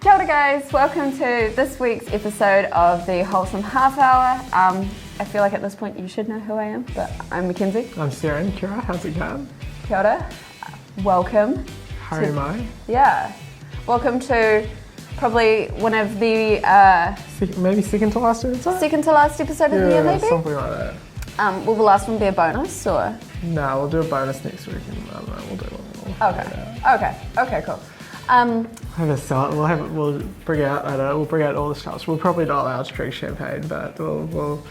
Kia ora guys, welcome to this week's episode of the Wholesome Half Hour. I feel like at this point you should know who I am, but I'm Mackenzie. I'm Saren. Kira, how's it going? Kia ora. Welcome. How am I? Yeah. Welcome to probably one of the Maybe second to last episode? second to last episode of the year, maybe? Something like that. Will the last one be a bonus or? No, we'll do a bonus next week and we'll do one more. Okay, cool. We'll bring out all the stuff. We're probably not allowed to drink champagne, but we'll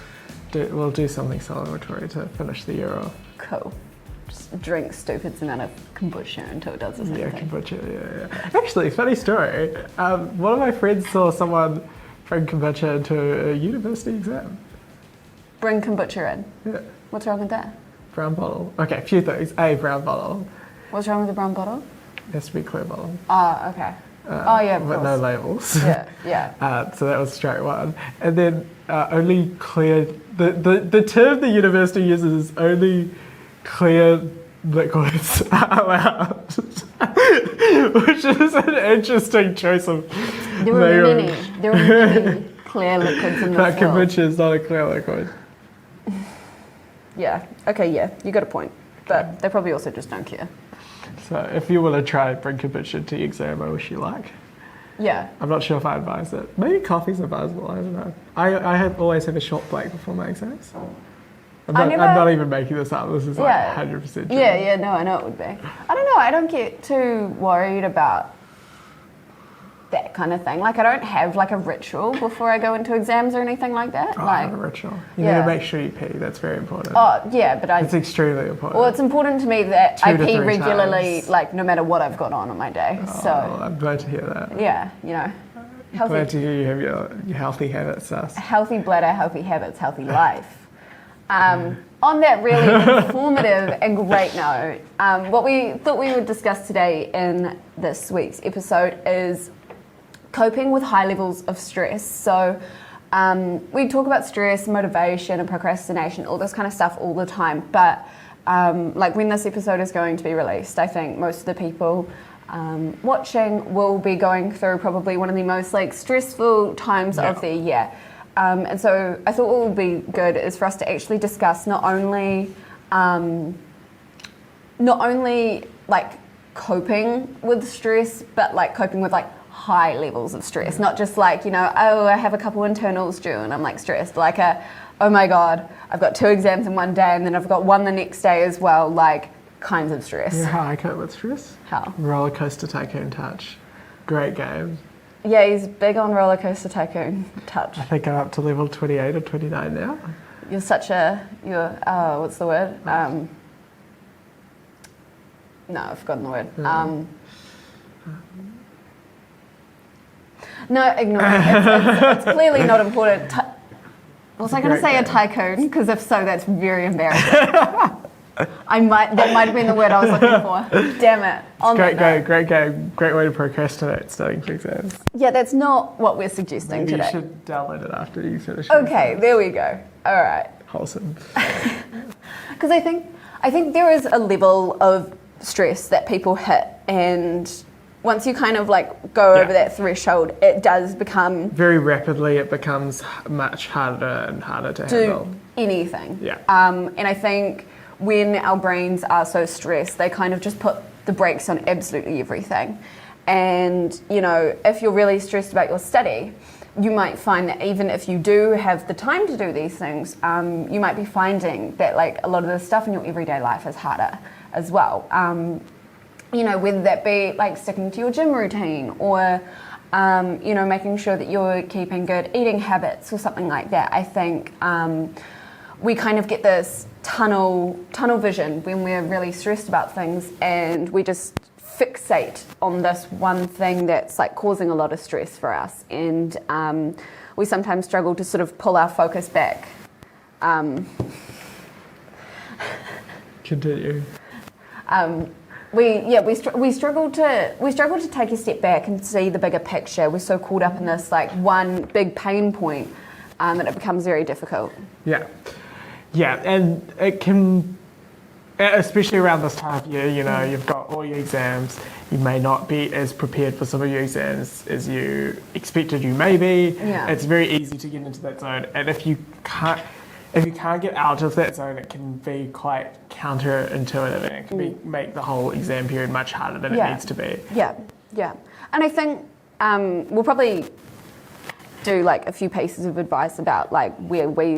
do something celebratory to finish the year off. Cool. Just drink stupid amount of kombucha until it does the same thing. Kombucha, yeah. Actually, funny story. One of my friends saw someone bring kombucha into a university exam. Bring kombucha in? Yeah. What's wrong with that? Brown bottle. Okay, a few things. A, brown bottle. What's wrong with the brown bottle? It has to be clear bottle. Oh, okay. Yeah, of but course. no labels. Yeah. So that was straight one. And then only clear, the term the university uses is only clear liquids are allowed. Which is an interesting choice of There were many clear liquids in the That kombucha is not a clear liquid. Yeah, okay, yeah, you got a point. But they probably also just don't care. So if you want to try bring kombucha to the exam, I wish you luck. Yeah. I'm not sure if I advise it. Maybe coffee's advisable, I don't know. I always have a short break before my exams. I'm not even making this up, this is like 100% true. Yeah, no, I know it would be. I don't know, I don't get too worried about that kind of thing. Like I don't have like a ritual before I go into exams or anything like that. I have a ritual. You need to make sure you pee, that's very important. Oh, yeah, but It's extremely important. Well, it's important to me that I pee 3 regularly, times. like no matter what I've got on my day. So I'm glad to hear that. yeah, you know, Glad to hear you have your healthy habits, sus. healthy bladder, healthy habits, healthy life. On that really informative and great note, what we thought we would discuss today in this week's episode is coping with high levels of stress. So we talk about stress, motivation and procrastination, all this kind of stuff all the time. But like when this episode is going to be released, I think most of the people watching will be going through probably one of the most like stressful times of the year. And so I thought what would be good is for us to actually discuss not only like coping with stress, but like coping with like high levels of stress, not just like, you know, oh, I have a couple internals due and I'm like stressed, like oh my God, I've got 2 exams in one day and then I've got one the next day as well, like kinds of stress. You know how I cope with stress? How? Roller Coaster Tycoon Touch. Great game. Yeah, he's big on Roller Coaster Tycoon Touch. I think I'm up to level 28 or 29 now. You're what's the word? No, I've forgotten the word. No, ignore it. It's clearly not important. Was I going to say a tycoon? Because if so, that's very embarrassing. That might have been the word I was looking for. Damn it. Great game. Great way to procrastinate studying for exams. Yeah, that's not what we're suggesting Maybe today. You should download it after you finish. Okay, there we go. All right. Wholesome. Because I think there is a level of stress that people hit, and once you kind of like go over that threshold, it does become very rapidly. It becomes much harder and harder to handle. Do anything. Yeah. And I think when our brains are so stressed, they kind of just put the brakes on absolutely everything. And you know, if you're really stressed about your study, you might find that even if you do have the time to do these things, you might be finding that like a lot of the stuff in your everyday life is harder as well. You know, whether that be like sticking to your gym routine or, you know, making sure that you're keeping good eating habits or something like that. I think we kind of get this tunnel vision when we're really stressed about things, and we just fixate on this one thing that's like causing a lot of stress for us, and we sometimes struggle to sort of pull our focus back. Continue. We struggle to take a step back and see the bigger picture. We're so caught up in this like one big pain point that it becomes very difficult. Yeah, and it can especially around this time of year, you know, you've got all your exams. You may not be as prepared for some of your exams as you expected you may be. Yeah. It's very easy to get into that zone, and if you can't get out of that zone, it can be quite counterintuitive, and it can make the whole exam period much harder than it needs to be. Yeah, yeah. And I think we'll probably do like a few pieces of advice about like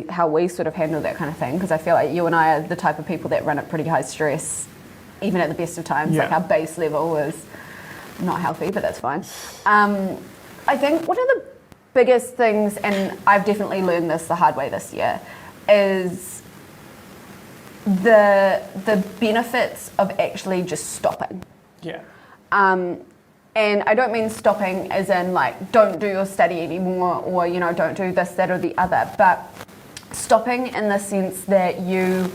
how we sort of handle that kind of thing, because I feel like you and I are the type of people that run at pretty high stress, even at the best of times. Yeah. Like our base level is not healthy, but that's fine. I think one of the biggest things, and I've definitely learned this the hard way this year, is the benefits of actually just stopping. Yeah. And I don't mean stopping as in like don't do your study anymore, or you know, don't do this, that, or the other, but stopping in the sense that you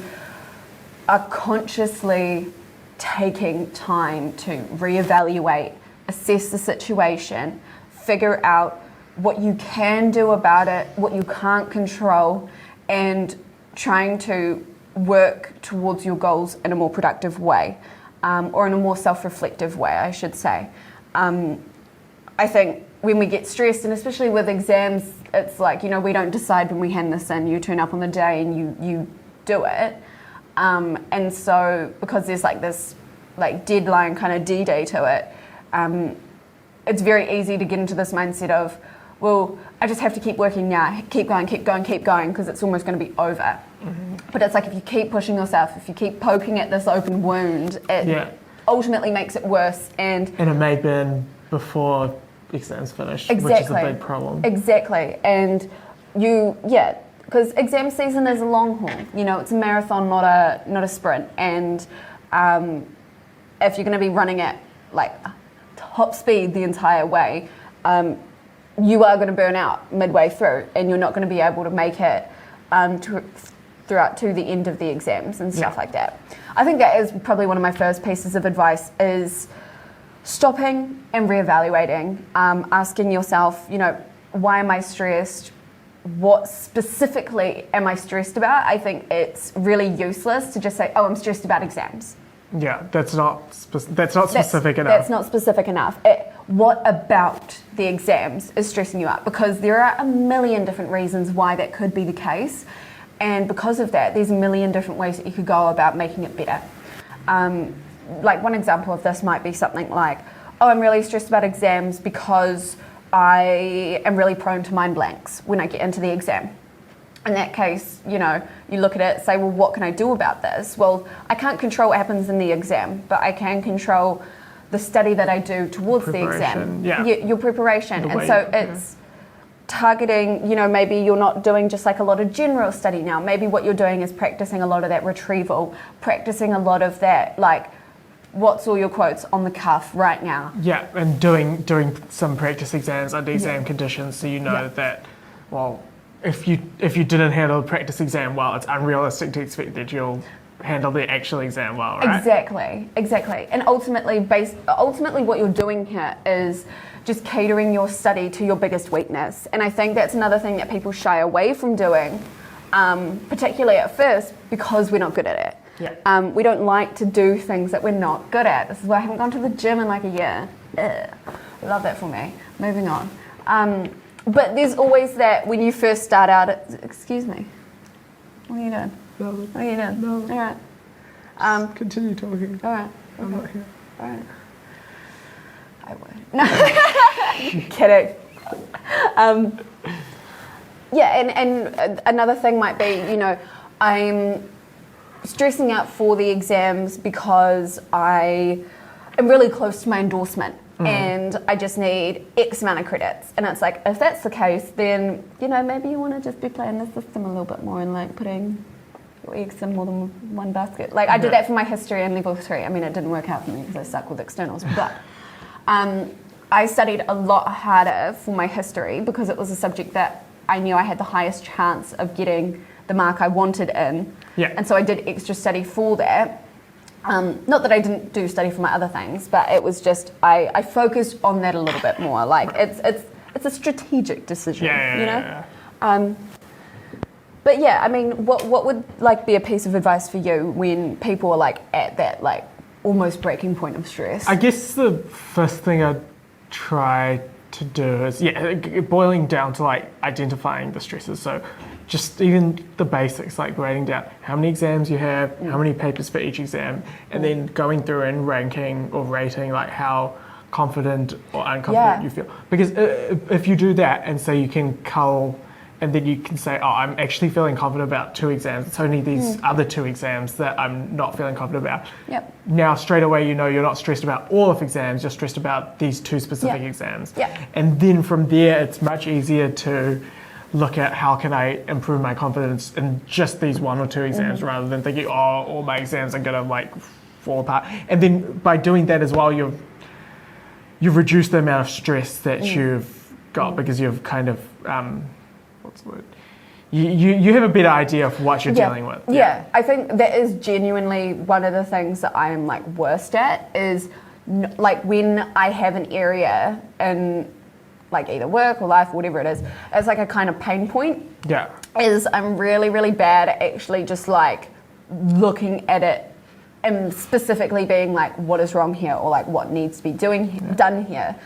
are consciously taking time to reevaluate, assess the situation, figure out what you can do about it, what you can't control, and trying to work towards your goals in a more productive way, or in a more self-reflective way, I should say. I think when we get stressed, and especially with exams, it's like, you know, we don't decide when we hand this in. You turn up on the day and you do it. And so because there's like this like deadline kind of D-Day to it, it's very easy to get into this mindset of, well, I just have to keep working now, keep going, because it's almost going to be over. Mm-hmm. But it's like if you keep pushing yourself, if you keep poking at this open wound, it ultimately makes it worse. And it may have been before exams finished, which is a big problem. Exactly. And because exam season is a long haul. You know, it's a marathon, not a sprint. And if you're going to be running at like top speed the entire way, you are going to burn out midway through, and you're not going to be able to make it throughout to the end of the exams and stuff like that. I think that is probably one of my first pieces of advice, is stopping and reevaluating, asking yourself, you know, why am I stressed? What specifically am I stressed about? I think it's really useless to just say, oh, I'm stressed about exams. Yeah, that's not specific enough. That's not specific enough. What about the exams is stressing you out? Because there are a million different reasons why that could be the case. And because of that, there's a million different ways that you could go about making it better. Like one example of this might be something like, oh, I'm really stressed about exams because I am really prone to mind blanks when I get into the exam. In that case, you know, you look at it, say, well, what can I do about this? Well, I can't control what happens in the exam, but I can control the study that I do towards the exam. Yeah. Your preparation. And so it's targeting, you know, maybe you're not doing just like a lot of general study now. Maybe what you're doing is practicing a lot of that retrieval, practicing a lot of that, like, what's all your quotes on the cuff right now. Yeah, and doing some practice exams under exam conditions, so you know that, well, if you didn't handle the practice exam well, it's unrealistic to expect that you'll handle the actual exam well, right? Exactly. And ultimately what you're doing here is just catering your study to your biggest weakness. And I think that's another thing that people shy away from doing, particularly at first, because we're not good at it. Yeah. We don't like to do things that we're not good at. This is why I haven't gone to the gym in like a year. Love that for me. Moving on. But there's always that when you first start out, excuse me, what are you doing? No. What are you doing? No. All right. Continue talking. All right. I'm not here. All right. I would. No. Kidding. And another thing might be, you know, I'm stressing out for the exams because I am really close to my endorsement. And I just need X amount of credits. And it's like, if that's the case, then, you know, maybe you want to just be playing the system a little bit more and like putting your eggs in more than one basket. Like I did that for my history in level 3. I mean, it didn't work out for me because I stuck with externals, but I studied a lot harder for my history because it was a subject that I knew I had the highest chance of getting the mark I wanted in. Yeah. And so I did extra study for that. Not that I didn't do study for my other things, but it was just I focused on that a little bit more. Like it's a strategic decision, you know. But yeah, I mean, what would like be a piece of advice for you when people are like at that like almost breaking point of stress? I guess the first thing I'd try to do is, boiling down to like identifying the stresses. So just even the basics, like writing down how many exams you have, how many papers for each exam, and then going through and ranking or rating like how confident or unconfident you feel. Because if you do that and say you can cull, and then you can say, oh, I'm actually feeling confident about 2 exams. It's only these other 2 exams that I'm not feeling confident about. Yep. Now, straight away, you know you're not stressed about all of exams, you're stressed about these 2 specific exams. Yep. And then from there, it's much easier to look at how can I improve my confidence in just these 1 or 2 exams rather than thinking, oh, all my exams are going to like fall apart. And then by doing that as well, you've reduced the amount of stress that you've got because you've kind of... what's the word? You have a better idea of what you're dealing with. Yeah, I think that is genuinely one of the things that I'm like worst at is like when I have an area in like either work or life or whatever it is, it's like a kind of pain point. Yeah. Is I'm really, really bad at actually just like looking at it and specifically being like, what is wrong here or like what needs to be done here.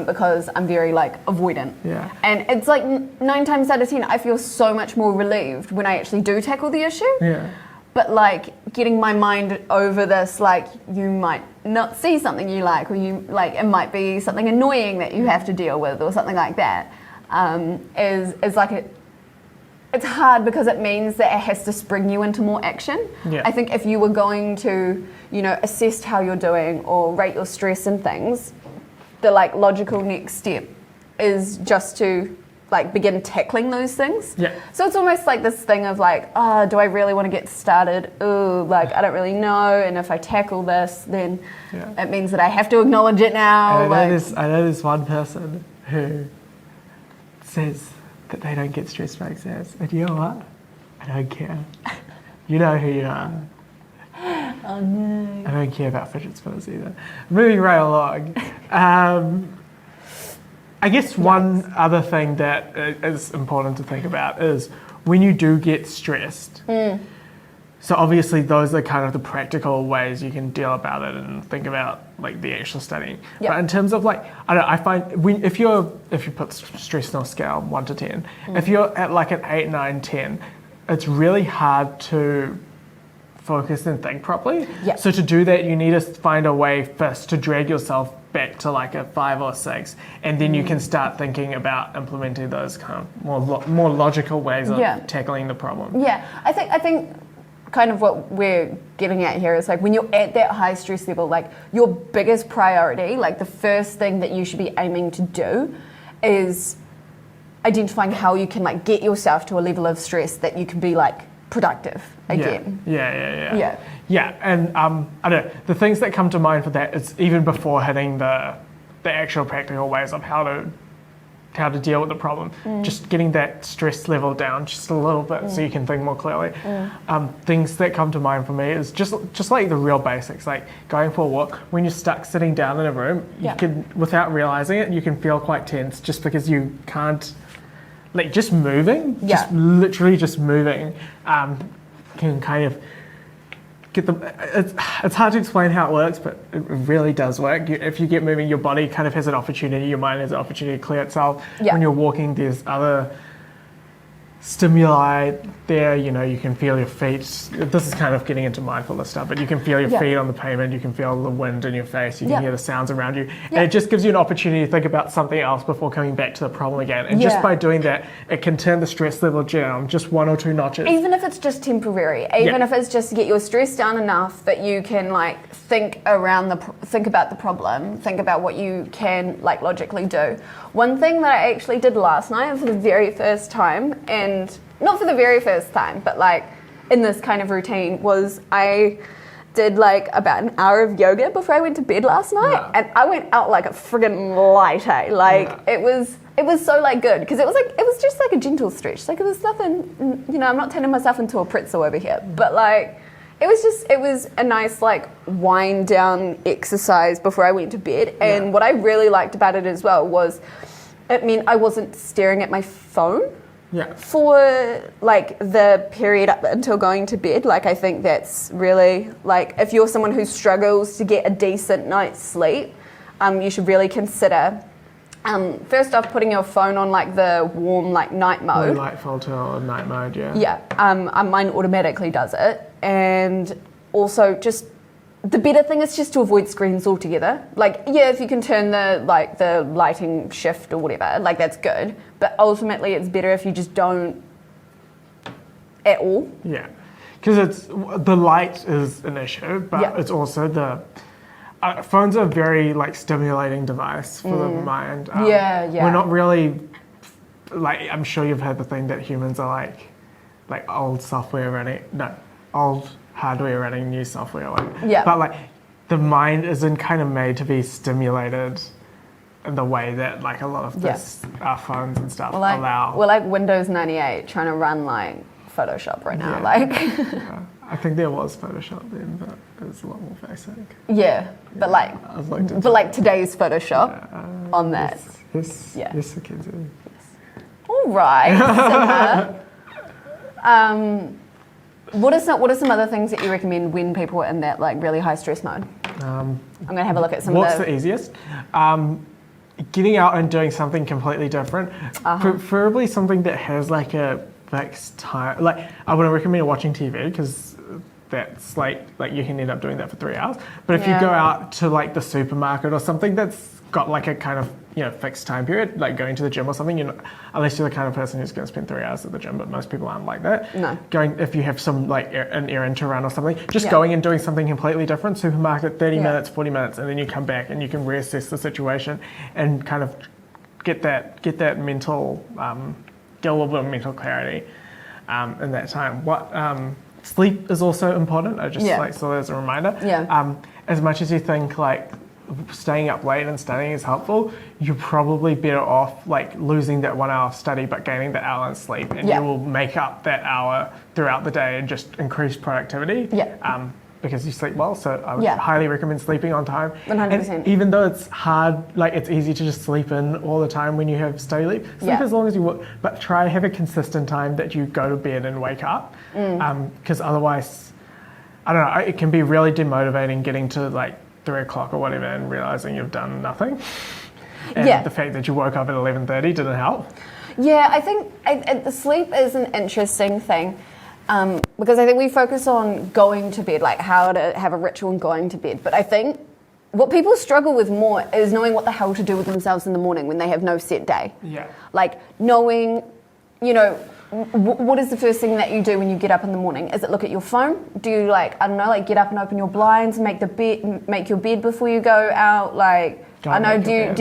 Because I'm very like avoidant. Yeah. And it's like 9 times out of 10, I feel so much more relieved when I actually do tackle the issue. Yeah. But like getting my mind over this, like you might not see something you like, or you like it might be something annoying that you have to deal with, or something like that, is like it's hard because it means that it has to spring you into more action. Yeah. I think if you were going to, assess how you're doing or rate your stress and things, the like logical next step is just to like begin tackling those things. Yeah. So it's almost like this thing of like, oh, do I really want to get started? Ooh, like I don't really know. And if I tackle this, then it means that I have to acknowledge it now. I know this one person who says that they don't get stressed by exams. And you know what? I don't care. You know who you are. Oh no. I don't care about fidget spinners either. Moving right along. I guess one other thing that is important to think about is when you do get stressed. So obviously those are kind of the practical ways you can deal about it and think about like the actual studying. Yep. But in terms of like, I find if you put stress on a scale 1 to 10, if you're at like an 8, 9, 10, it's really hard to focus and think properly. Yep. So to do that, you need to find a way first to drag yourself back to like a 5 or 6, and then you can start thinking about implementing those kind of more logical ways of tackling the problem. Yeah, I think kind of what we're getting at here is like when you're at that high stress level, like your biggest priority, like the first thing that you should be aiming to do is identifying how you can like get yourself to a level of stress that you can be like productive again. Yeah, and I don't know, the things that come to mind for that is even before hitting the actual practical ways of how to deal with the problem, just getting that stress level down just a little bit so you can think more clearly. Things that come to mind for me is just like the real basics, like going for a walk. When you're stuck sitting down in a room, you can, without realizing it, you can feel quite tense just because you can't, like just moving, just literally just moving, can kind of get them. It's hard to explain how it works, but it really does work. If you get moving, your body kind of has an opportunity, your mind has an opportunity to clear itself. When you're walking, there's other stimuli there, you can feel your feet. This is kind of getting into mindfulness stuff, but you can feel your feet on the pavement, you can feel the wind in your face, you can hear the sounds around you, and it just gives you an opportunity to think about something else before coming back to the problem again. And just by doing that, it can turn the stress level down just 1 or 2 notches. Even if it's just temporary, even if it's just to get your stress down enough that you can like think about the problem, think about what you can like logically do. One thing that I actually did last night for the very first time, and not for the very first time, but like in this kind of routine, was I did like about an hour of yoga before I went to bed last night, and I went out like a friggin' light, like it was so like good because it was just like a gentle stretch, like it was nothing, I'm not turning myself into a pretzel over here, but like it was a nice like wind down exercise before I went to bed. And what I really liked about it as well was it meant I wasn't staring at my phone Yeah. For like the period up until going to bed, like I think that's really like if you're someone who struggles to get a decent night's sleep, you should really consider first off putting your phone on like the warm like night mode. Blue light filter or night mode, yeah. Yeah, mine automatically does it, and also just the better thing is just to avoid screens altogether. Like, yeah, if you can turn the lighting shift or whatever, like that's good. But ultimately, it's better if you just don't at all. Yeah, because it's the light is an issue, but it's also the phones are very like stimulating device for the mind. Yeah. We're not really like I'm sure you've heard the thing that humans are like old software running old hardware running new software. But like the mind isn't kind of made to be stimulated in the way that like a lot of this phones and stuff allow. We're like Windows 98 trying to run like Photoshop right now. I think there was Photoshop then, but it was a lot more basic. Yeah, but like today's Photoshop on that. Yes, I can do. All right. What are some other things that you recommend when people are in that like really high stress mode? I'm gonna have a look at some. What's the easiest? Getting out and doing something completely different, preferably something that has like a fixed time. Like I wouldn't recommend watching TV because that's like you can end up doing that for 3 hours. But if you go out to like the supermarket or something that's got like a kind of fixed time period, like going to the gym or something, unless you're the kind of person who's going to spend 3 hours at the gym, but most people aren't like that. No. If you have some like an errand to run or something, just going and doing something completely different, supermarket, 30 minutes, 40 minutes, and then you come back and you can reassess the situation and kind of get that mental, get a little bit of mental clarity in that time. Sleep is also important. I just saw that as a reminder. Yeah. As much as you think like staying up late and studying is helpful, you're probably better off like losing that 1 hour of study but gaining that hour in sleep, and you will make up that hour throughout the day and just increase productivity. Because you sleep well, so I would highly recommend sleeping on time. 100%. And even though it's hard, like it's easy to just sleep in all the time when you have study leave. Sleep as long as you want, but try to have a consistent time that you go to bed and wake up. Because otherwise, I don't know, it can be really demotivating getting to like 3 o'clock or whatever and realizing you've done nothing. And the fact that you woke up at 11:30 didn't help. Yeah, I think the sleep is an interesting thing. Because I think we focus on going to bed, like how to have a ritual and going to bed. But I think what people struggle with more is knowing what the hell to do with themselves in the morning when they have no set day. Yeah. Like knowing, what is the first thing that you do when you get up in the morning? Is it look at your phone? Do you get up and open your blinds, make your bed before you go out? Do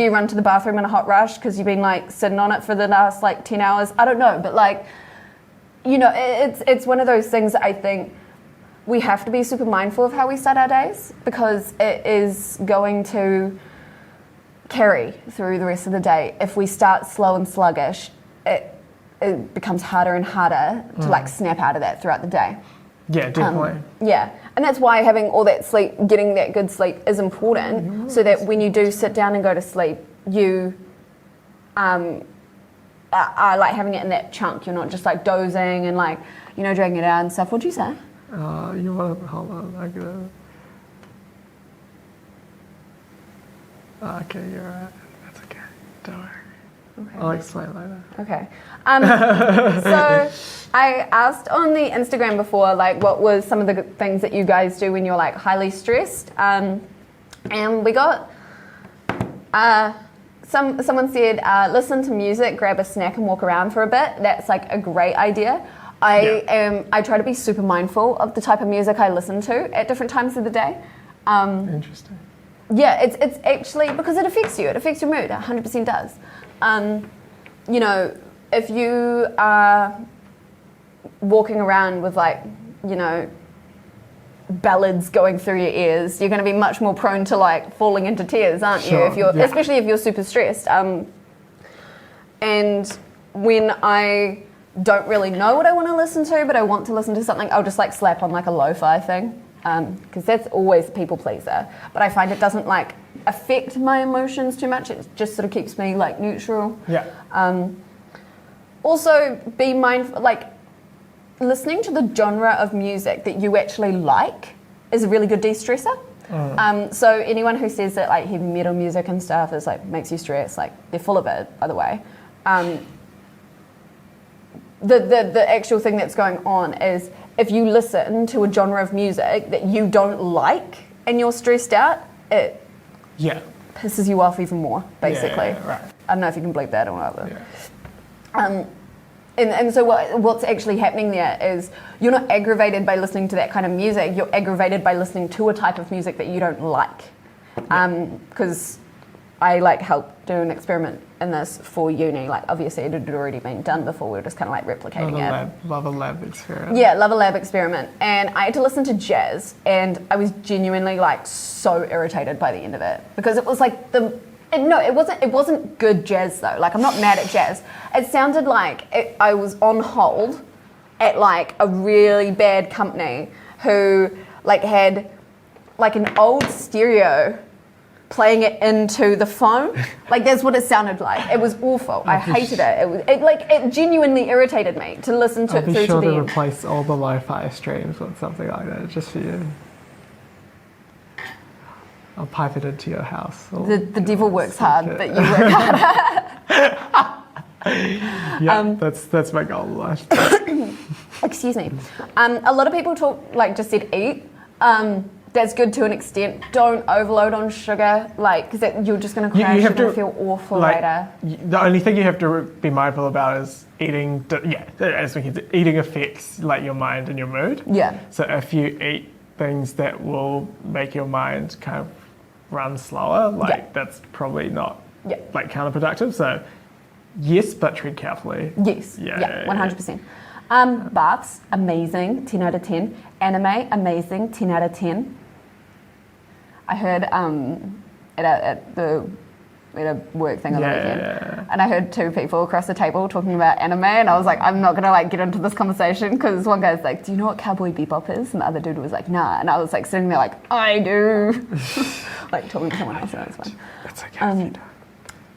you run to the bathroom in a hot rush because you've been like sitting on it for the last like 10 hours? I don't know, but like, it's one of those things that I think we have to be super mindful of how we start our days, because it is going to carry through the rest of the day. If we start slow and sluggish, it becomes harder and harder to like snap out of that throughout the day. Yeah, definitely. And that's why having all that sleep, getting that good sleep is important, so that when you do sit down and go to sleep, you I like having it in that chunk. You're not just like dozing and like, dragging it out and stuff. What'd you say? You want to hold on? I gotta. Okay, you're right. That's okay. Don't worry. Okay. I'll explain later. Okay. So I asked on the Instagram before, like, what was some of the things that you guys do when you're like highly stressed, and we got Someone said, listen to music, grab a snack and walk around for a bit. That's like a great idea. I try to be super mindful of the type of music I listen to at different times of the day. Interesting. Yeah, it's actually, because it affects you. It affects your mood. It 100% does. If you are walking around with like, ballads going through your ears, you're going to be much more prone to like falling into tears, aren't you? Especially if you're super stressed. And when I don't really know what I want to listen to, but I want to listen to something, I'll just like slap on like a lo-fi thing, because that's always a people pleaser. But I find it doesn't like affect my emotions too much. It just sort of keeps me like neutral. Yeah. Also, be mindful, like, listening to the genre of music that you actually like is a really good de-stressor. So anyone who says that like heavy metal music and stuff is like makes you stress, like they're full of it, by the way. The actual thing that's going on is if you listen to a genre of music that you don't like and you're stressed out, it Yeah. pisses you off even more, basically. Yeah, right. I don't know if you can bleep that or not. But. Yeah. And so what's actually happening there is you're not aggravated by listening to that kind of music, you're aggravated by listening to a type of music that you don't like. Because I like helped do an experiment in this for uni, like obviously it had already been done before, we were just kind of like replicating it. Love a lab experiment. Yeah, love a lab experiment. And I had to listen to jazz and I was genuinely like so irritated by the end of it because it was like it wasn't good jazz though. Like I'm not mad at jazz. It sounded like I was on hold at like a really bad company who like had like an old stereo playing it into the phone. Like that's what it sounded like. It was awful. I hated it. It genuinely irritated me to listen to I'll it be through sure to the to end. replace all the lo-fi streams with something like that, just for you. I'll pipe it into your house. The devil works hard, but you work harder. Yeah, that's my goal in life. Excuse me. A lot of people just said eat. That's good to an extent. Don't overload on sugar, like, because you're just going to crash and feel awful later. The only thing you have to be mindful about is eating. As we said, eating affects like your mind and your mood. Yeah. So if you eat things that will make your mind kind of run slower, that's probably not like counterproductive. So yes, but tread carefully. Yes. Yeah. 100%. Baths, amazing, 10 out of 10. Anime, amazing, 10 out of 10. I heard at a work thing on the weekend, and I heard two people across the table talking about anime, and I was like, I'm not gonna like get into this conversation because one guy's like, do you know what Cowboy Bebop is? And the other dude was like, nah. And I was like sitting there like, I do. Like talking to someone else, and that's fine. It's okay if you don't.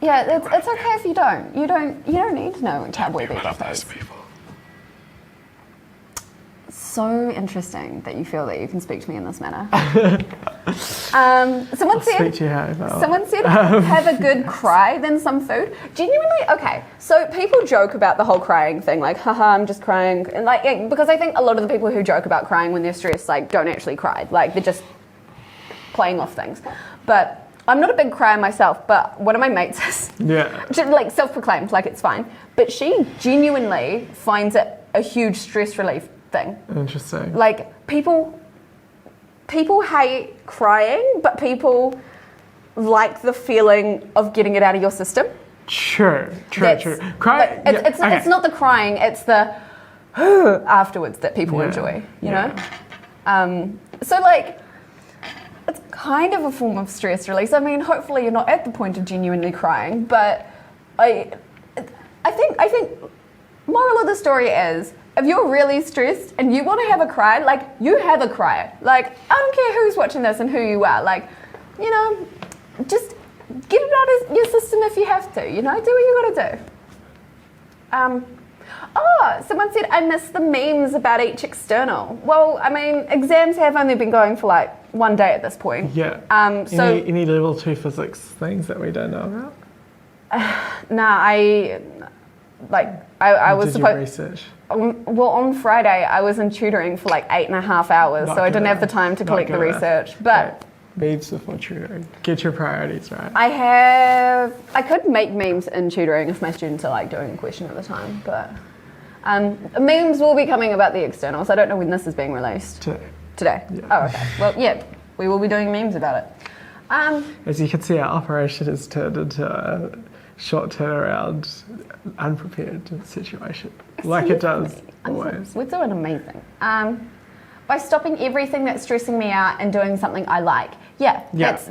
Yeah, it's okay if you don't. You don't need to know what Cowboy Bebop is. People. So interesting that you feel that you can speak to me in this manner. Someone said, have a good cry, then some food. Genuinely, okay. So people joke about the whole crying thing, like, haha, I'm just crying. And like, because I think a lot of the people who joke about crying when they're stressed, like, don't actually cry. Like, they're just playing off things. But I'm not a big crier myself, but one of my mates is, like, self-proclaimed, like, it's fine. But she genuinely finds it a huge stress relief thing. Interesting. Like people hate crying, but people like the feeling of getting it out of your system. True. Cry. It's not the crying; it's the afterwards that people enjoy. You know. So like, it's kind of a form of stress release. I mean, hopefully you're not at the point of genuinely crying, but I think moral of the story is, if you're really stressed and you want to have a cry, like, you have a cry. Like, I don't care who's watching this and who you are. Like, you know, just get it out of your system if you have to. You know, do what you got to do. Someone said, I miss the memes about each external. Well, I mean, exams have only been going for like one day at this point. Yeah. So any level 2 physics things that we don't know about? Nah, I was supposed. Research? Well, on Friday I was in tutoring for like 8.5 hours, so I didn't have the time to collect the research. But memes before tutoring. Get your priorities right. I could make memes in tutoring if my students are like doing a question at the time, but memes will be coming about the externals. I don't know when this is being released. Today. Yeah. Oh, okay. Well, yeah, we will be doing memes about it. As you can see, our operation has turned into a short turnaround, unprepared situation, like it does always. We're doing amazing. By stopping everything that's stressing me out and doing something I like. That's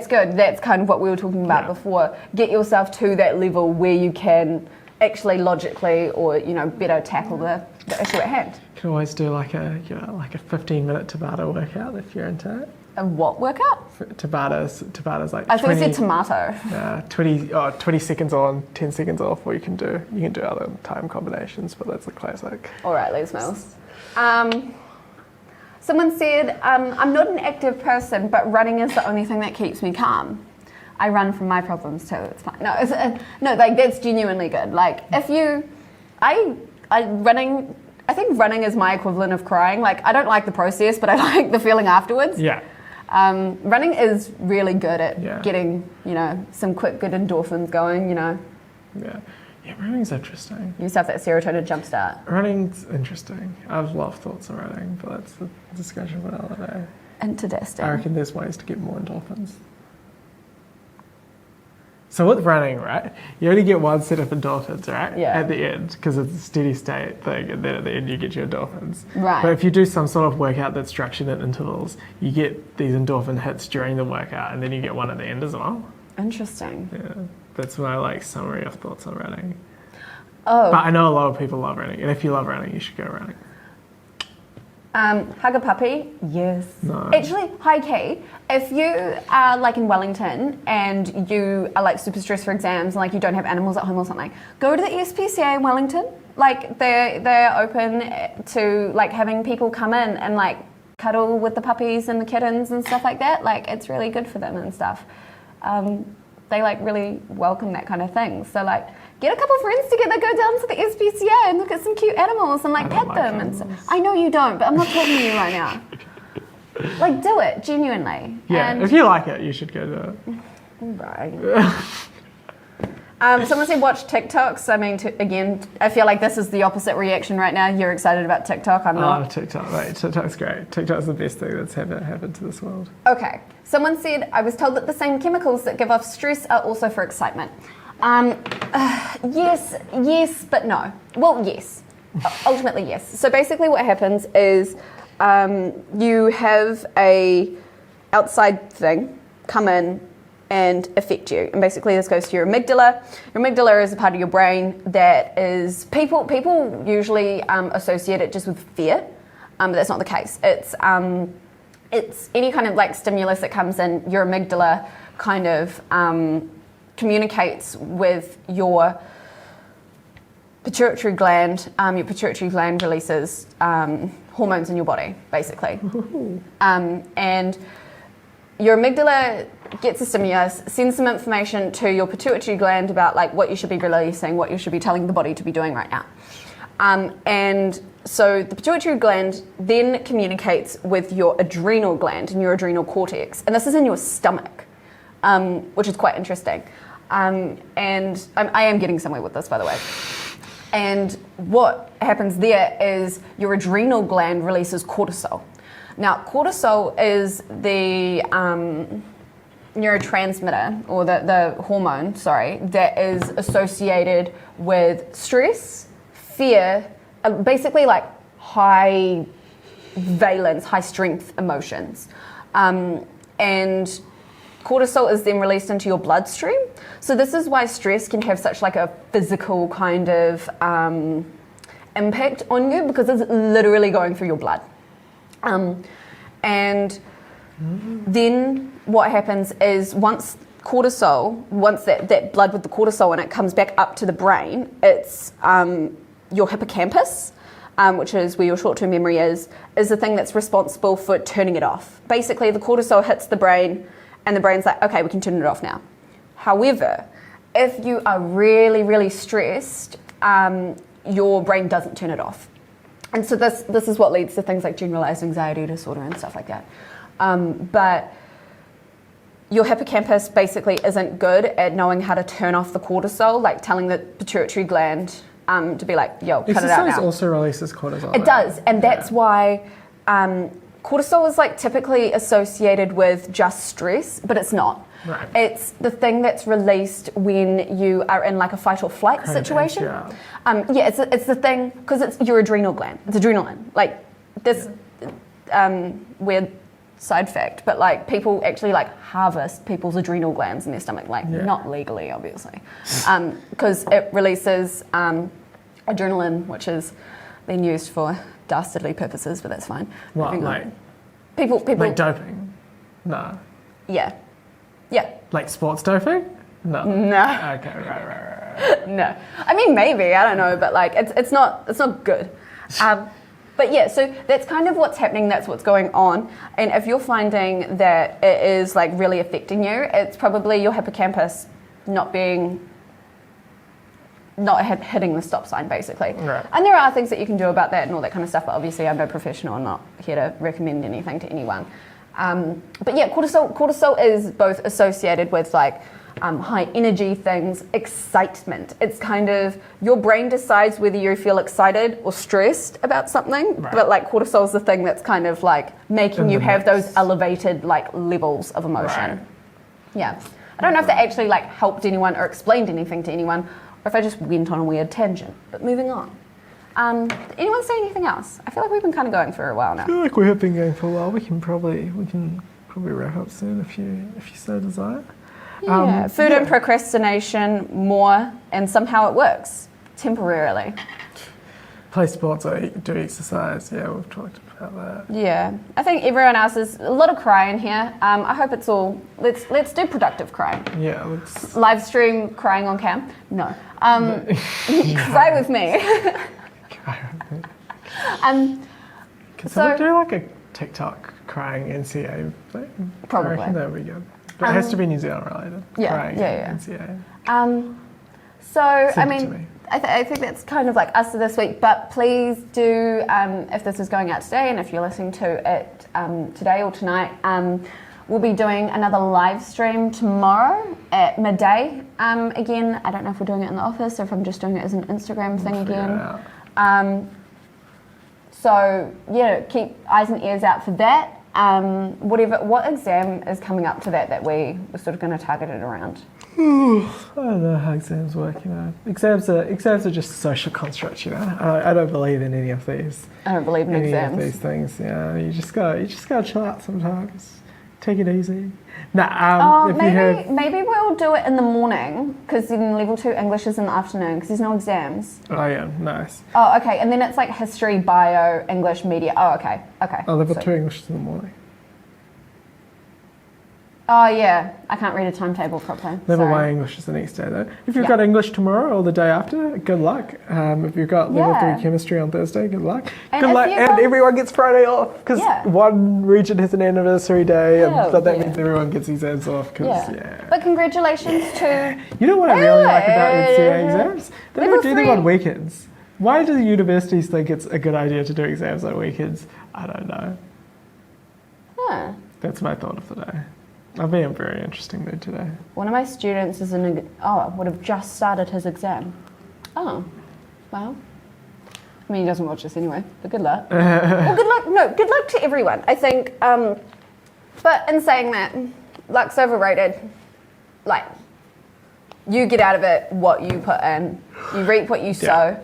good. That's kind of what we were talking about before. Get yourself to that level where you can actually logically or, you know, better tackle the issue at hand. You can always do like a 15-minute Tabata workout if you're into it. A what workout? Tabatas like I thought you said tomato. 20 seconds on, 10 seconds off, or you can do other time combinations, but that's a classic. All right, Les Mills. Someone said, I'm not an active person, but running is the only thing that keeps me calm. I run from my problems too, it's fine. No, like that's genuinely good. Like if you, I think running is my equivalent of crying. Like I don't like the process, but I like the feeling afterwards. Yeah. Running is really good at Yeah. getting, some quick good endorphins going, Yeah. Yeah, running's interesting. You have that serotonin jumpstart. Running's interesting. I have a lot of thoughts on running, but that's a discussion for another day. Interesting. I reckon there's ways to get more endorphins. So with running, right, you only get one set of endorphins, right? Yeah. At the end, because it's a steady state thing, and then at the end you get your endorphins. Right. But if you do some sort of workout that's structured at intervals, you get these endorphin hits during the workout, and then you get one at the end as well. Interesting. Yeah, that's my summary of thoughts on running. Oh. But I know a lot of people love running, and if you love running, you should go running. Hug a puppy? Yes. No. Actually, high key, if you are like in Wellington and you are like super stressed for exams and like you don't have animals at home or something, go to the SPCA in Wellington. Like they're open to like having people come in and like cuddle with the puppies and the kittens and stuff like that. Like it's really good for them and stuff. They like really welcome that kind of thing. So like get a couple of friends together, go down to the SPCA and look at some cute animals and like pet them. And so, I know you don't, but I'm not talking to you right now. Like do it, genuinely. Yeah, and if you like it, you should go do it. Right. Someone said watch TikToks. I mean, again, I feel like this is the opposite reaction right now. You're excited about TikTok. I'm not. Oh, TikTok, right. TikTok's great. TikTok's the best thing that's ever happened to this world. Okay. Someone said, I was told that the same chemicals that give off stress are also for excitement. Yes, but no. Well, yes. Ultimately, yes. So basically what happens is you have a outside thing come in and affect you. And basically this goes to your amygdala. Your amygdala is a part of your brain that is, people usually associate it just with fear, but that's not the case. It's any kind of like stimulus that comes in, your amygdala kind of communicates with your pituitary gland. Your pituitary gland releases hormones in your body, basically. And your amygdala gets a stimulus, sends some information to your pituitary gland about like what you should be releasing, what you should be telling the body to be doing right now. And so the pituitary gland then communicates with your adrenal gland and your adrenal cortex. And this is in your stomach, which is quite interesting. And I am getting somewhere with this, by the way. And what happens there is your adrenal gland releases cortisol. Now, cortisol is the neurotransmitter, or the hormone, that is associated with stress, fear, basically like high valence, high strength emotions. And cortisol is then released into your bloodstream. So this is why stress can have such like a physical kind of impact on you, because it's literally going through your blood. And then what happens is once that blood with the cortisol in it comes back up to the brain, it's your hippocampus, which is where your short-term memory is the thing that's responsible for turning it off. Basically, the cortisol hits the brain, and the brain's like, okay, we can turn it off now. However, if you are really, really stressed, your brain doesn't turn it off. And so this is what leads to things like generalized anxiety disorder and stuff like that. But your hippocampus basically isn't good at knowing how to turn off the cortisol, like telling the pituitary gland to be like, yo, cut it out now. Exercise also releases cortisol. It does, and that's why cortisol is like typically associated with just stress, but it's not. Right. It's the thing that's released when you are in like a fight or flight situation. It's the thing, because it's your adrenal gland. It's adrenaline. Like this weird side fact, but like people actually like harvest people's adrenal glands in their stomach, like not legally, obviously, because it releases adrenaline, which is then used for dastardly purposes, but that's fine. What, like people like doping? No. Yeah. Yeah. Like sports doping? No. No. Okay, right. No. I mean, maybe, I don't know, but like, it's not good. But yeah, so that's kind of what's happening, that's what's going on. And if you're finding that it is like really affecting you, it's probably your hippocampus not hitting the stop sign, basically. Right. And there are things that you can do about that and all that kind of stuff, but obviously I'm no professional, I'm not here to recommend anything to anyone. But yeah, cortisol is both associated with like high energy things, excitement. It's kind of, your brain decides whether you feel excited or stressed about something, right. but like cortisol is the thing that's kind of like making In you the have mix. those elevated like levels of emotion. Right. Yeah. I don't know if that actually like helped anyone or explained anything to anyone, or if I just went on a weird tangent. But moving on. Did anyone say anything else? I feel like we've been kind of going for a while now. I feel like we have been going for a while. We can probably wrap up soon if you so desire. Yeah, food and procrastination more, and somehow it works temporarily. Play sports or do exercise. Yeah, we've talked about that. Yeah, I think everyone else is a lot of crying here. I hope it's all. Let's do productive crying. Yeah, let's. Live stream crying on cam. No, cry with me. Can so- someone do like a TikTok crying NCA thing? Probably. I reckon that would be good. But it has to be New Zealand related. Yeah, Crying yeah. NCA. So I Send it to mean, me. I think that's kind of like us for this week. But please do, if this is going out today, and if you're listening to it today or tonight, we'll be doing another live stream tomorrow at midday. Again, I don't know if we're doing it in the office or if I'm just doing it as an Instagram thing Figure it again. out. So yeah, keep eyes and ears out for that. What exam is coming up to that we were sort of going to target it around? I don't know how exams work, you know. Exams are just social constructs, you know. I don't believe in any of these. I don't believe in Any exams. of these things, yeah. You just gotta chill out sometimes. Take it easy. Nah, if you have. Maybe we'll do it in the morning, because then level 2 English is in the afternoon, because there's no exams. Oh yeah, nice. Oh, okay, and then it's like history, bio, English, media. Oh, okay. Oh, level So- 2 English in the morning. Oh, yeah. I can't read a timetable properly. Level Sorry. 1 English is the next day though. If you've Yeah. got English tomorrow or the day after, good luck. If you've got level Yeah. 3 chemistry on Thursday, good luck. And Good if luck, you've and got- everyone gets Friday off because Yeah. one region has an anniversary day, Hell but that yeah. means everyone gets exams off. Cause, Yeah. But congratulations to... You know what I really like about NCA exams? They Level don't do them 3. on weekends. Why do the universities think it's a good idea to do exams on weekends? I don't know. Huh. That's my thought of the day. I've been in a very interesting mood today. One of my students would have just started his exam. Oh, well. I mean, he doesn't watch this anyway, but good luck. Well, good luck. No, good luck to everyone. I think, but in saying that, luck's overrated. Like, you get out of it what you put in. You reap what you sow.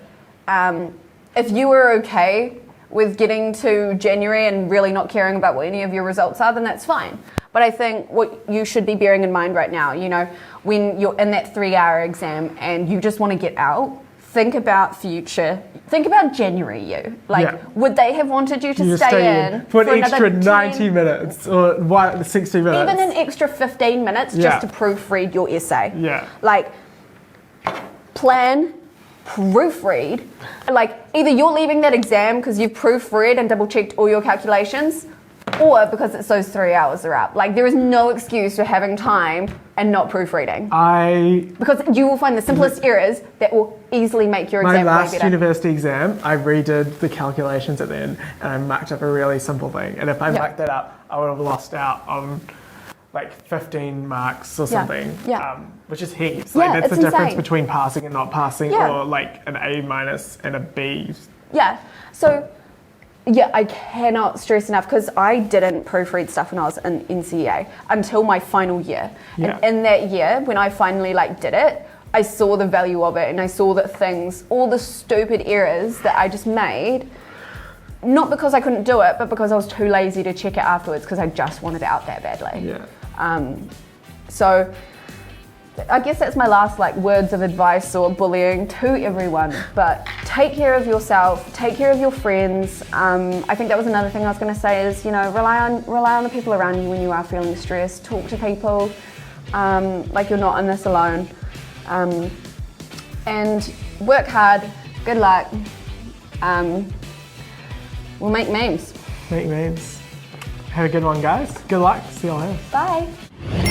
If you were okay with getting to January and really not caring about what any of your results are, then that's fine. But I think what you should be bearing in mind right now, you know, when you're in that 3-hour exam and you just want to get out, think about future. Think about January you. Like, Yeah. would they have wanted you to You stay in for an extra another 90 10, minutes or 60 minutes. even an extra 15 minutes Yeah. just to proofread your essay? Yeah. Like, plan, proofread. Like, either you're leaving that exam because you've proofread and double checked all your calculations, or because it's those 3 hours are up. Like, there is no excuse for having time and not proofreading. Because you will find the simplest errors that will easily make your My exam way last better. university exam, I redid the calculations at the end and I mucked up a really simple thing. And if I mucked that up, I would have lost out on like 15 marks or something, Yeah. which is heaps. Yeah, Like that's it's the difference insane. between passing and not passing, Yeah. or like an A- and a B. Yeah. So, yeah, I cannot stress enough because I didn't proofread stuff when I was in NCEA until my final year. Yeah. And in that year, when I finally did it, I saw the value of it and I saw that all the stupid errors that I just made, not because I couldn't do it, but because I was too lazy to check it afterwards because I just wanted it out that badly. Yeah. So, I guess that's my last like words of advice or bullying to everyone. But take care of yourself, take care of your friends. I think that was another thing I was going to say is, you know, rely on the people around you when you are feeling stressed. Talk to people, like you're not in this alone, and work hard. Good luck. We'll make memes. Make memes. Have a good one, guys. Good luck. See you later. Bye.